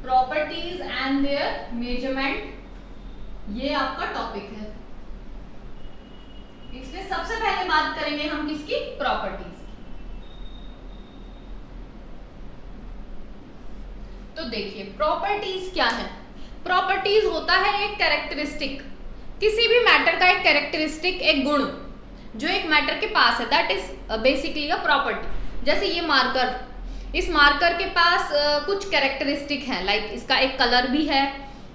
Properties and there measurement, ये आपका topic है। इसलिए सबसे पहले बात करेंगे हम किसकी, प्रॉपर्टीज की। तो देखिए प्रॉपर्टीज क्या है। प्रॉपर्टीज होता है एक कैरेक्टरिस्टिक, किसी भी मैटर का एक कैरेक्टरिस्टिक, एक गुण जो एक मैटर के पास है, that is basically a property. जैसे ये मार्कर, इस मार्कर के पास कुछ कैरेक्टरिस्टिक है, लाइक इसका एक कलर भी है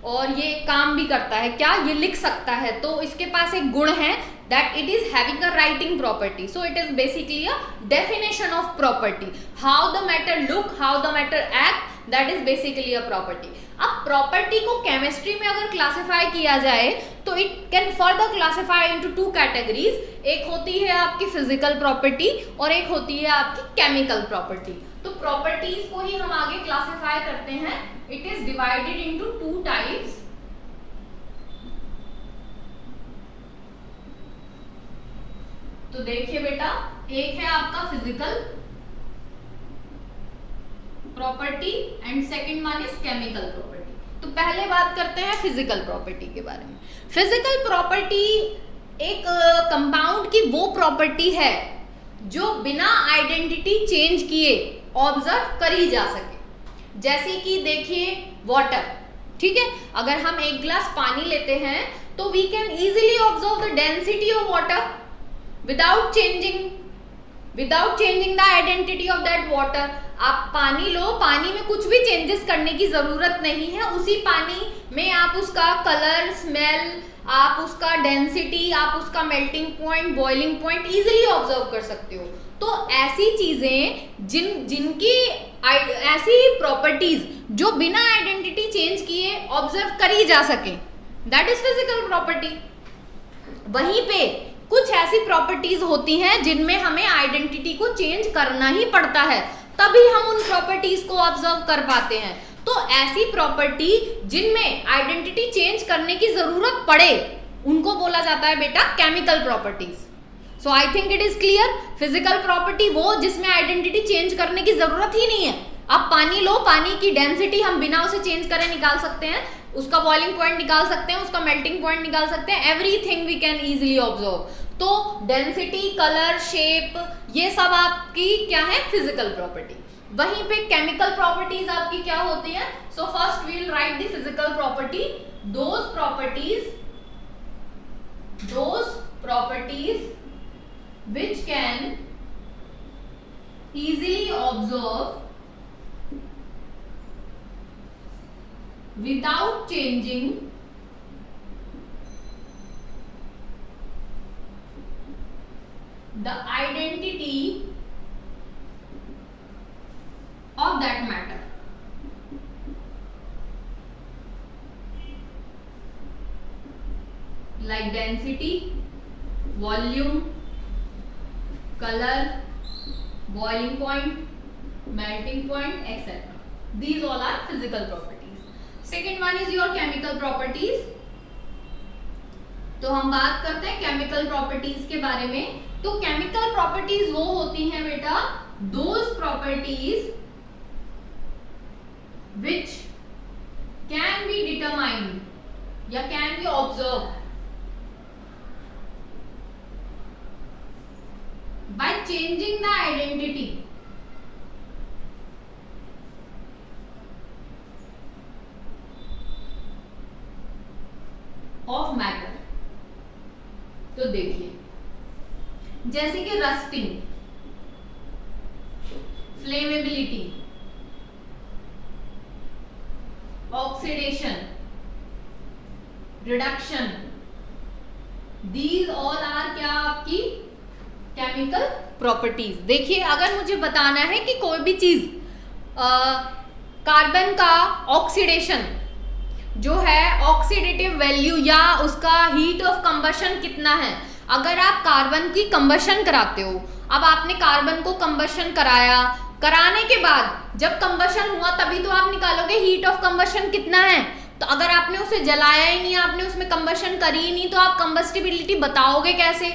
और ये काम भी करता है, क्या ये लिख सकता है, तो इसके पास एक गुण है that it is having a writing property, so it is basically a definition of property, how the matter look, how the matter act, that is basically a property। अब प्रॉपर्टी को केमिस्ट्री में अगर क्लासिफाई किया जाए तो it can further classify into two categories, एक होती है आपकी फिजिकल प्रॉपर्टी और एक होती है आपकी केमिकल प्रॉपर्टी। तो प्रॉपर्टीज को ही हम आगे क्लासिफाई करते हैं, it is divided into two types. तो देखिए बेटा, एक है आपका physical property and second one is chemical property. तो पहले बात करते हैं फिजिकल प्रॉपर्टी के बारे में। फिजिकल प्रॉपर्टी एक कंपाउंड की वो प्रॉपर्टी है जो बिना आइडेंटिटी चेंज किए ऑब्जर्व करी जा सके। जैसे कि देखिए वाटर, ठीक है, अगर हम एक ग्लास पानी लेते हैं तो we can easily observe the density of water without changing the identity of that water। आप पानी लो, पानी में कुछ भी चेंजेस करने की जरूरत नहीं है, उसी पानी में आप उसका कलर, स्मेल, आप उसका डेंसिटी, आप उसका melting point, boiling point easily observe कर सकते हो। तो ऐसी चीजें जिनकी ऐसी प्रॉपर्टीज जो बिना आइडेंटिटी चेंज किए ऑब्जर्व करी जा सके, दैट इज फिजिकल प्रॉपर्टी। वहीं पे कुछ ऐसी प्रॉपर्टीज होती हैं जिनमें हमें आइडेंटिटी को चेंज करना ही पड़ता है, तभी हम उन प्रॉपर्टीज को ऑब्जर्व कर पाते हैं। तो ऐसी प्रॉपर्टी जिनमें आइडेंटिटी चेंज करने की जरूरत पड़े उनको बोला जाता है बेटा chemical properties. So I think it is clear. Physical property वो जिसमें आइडेंटिटी चेंज करने की जरूरत ही नहीं है। अब पानी लो, पानी की डेंसिटी हम बिना उसे चेंज करे निकाल सकते हैं, उसका बॉइलिंग पॉइंट निकाल सकते हैं, उसका मेल्टिंग पॉइंट निकाल सकते हैं, everything we can easily observe. तो डेंसिटी, कलर, शेप, ये सब आपकी क्या है, फिजिकल प्रॉपर्टी। वहीं पे केमिकल प्रॉपर्टीज आपकी क्या होती है। So first we will write the physical property, those properties which can easily observe without changing the identity of that matter। like density, volume, color, boiling point, melting point, etc. These all are physical properties। Second one is your chemical properties। तो हम बात करते हैं chemical properties के बारे में। तो chemical properties वो होती हैं बेटा, those properties which can be determined या can be observe by changing the identity of matter। तो देखिए जैसे कि rusting, flammability, oxidation, reduction, these all are क्या आपकी केमिकल प्रॉपर्टीज। देखिए अगर मुझे बताना है कि कोई भी चीज कार्बन का ऑक्सीडेशन जो है, ऑक्सीडेटिव वैल्यू या उसका हीट ऑफ कंबशन कितना है, अगर आप कार्बन की कंबशन कराते हो, अब आपने कार्बन को कंबशन कराया, कराने के बाद जब कंबशन हुआ तभी तो आप निकालोगे हीट ऑफ कंबशन कितना है। तो अगर आपने उसे जलाया ही नहीं, आपने उसमें कंबशन करी ही नहीं, तो आप कंबस्टिबिलिटी बताओगे कैसे।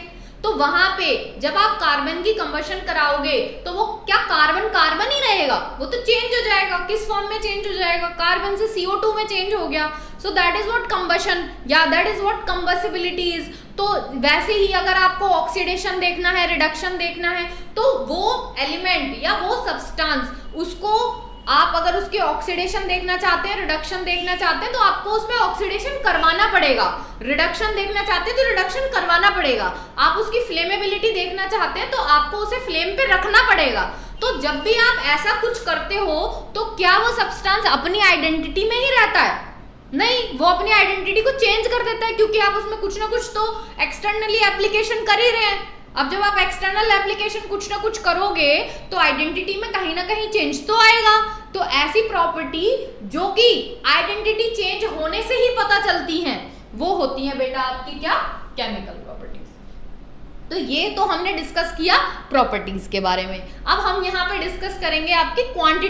तो वहां पे जब आप कार्बन की कंबशन कराओगे तो वो क्या कार्बन कार्बन ही रहेगा, वो तो चेंज हो जाएगा। किस फॉर्म में चेंज हो जाएगा, कार्बन से CO2 में चेंज हो गया। So that is what combustion या दैट इज व्हाट कंबसिबिलिटी इज। तो वैसे ही अगर आपको ऑक्सीडेशन देखना है, रिडक्शन देखना है, तो वो एलिमेंट या वो सब्सटेंस उसको आप अगर उसके ऑक्सीडेशन देखना चाहते हैं, रिडक्शन देखना चाहते हैं, तो आपको उसमें ऑक्सीडेशन करवाना पड़ेगा। रिडक्शन देखना चाहते हैं तो रिडक्शन करवाना पड़ेगा। आप उसकी फ्लेमेबिलिटी देखना चाहते हैं तो आपको उसे फ्लेम पे रखना पड़ेगा। तो जब भी आप ऐसा कुछ करते हो तो क्या वो सब्सटेंस अपनी आइडेंटिटी में ही रहता है? नहीं, वो अपनी आइडेंटिटी को चेंज कर देता है, क्योंकि आप उसमें कुछ ना कुछ तो एक्सटर्नली एप्लीकेशन कर ही रहे हैं। अब जब आप एक्सटर्नल एप्लीकेशन कुछ ना कुछ करोगे तो आइडेंटिटी में कहीं ना कहीं चेंज तो आएगा। तो ऐसी प्रॉपर्टी जो कि आइडेंटिटी चेंज होने से ही पता चलती हैं, वो होती हैं बेटा आपकी क्या, केमिकल प्रॉपर्टीज। तो ये तो हमने डिस्कस किया प्रॉपर्टीज के बारे में। अब हम यहाँ पे डिस्कस करेंगे आपकी क्वांटिटी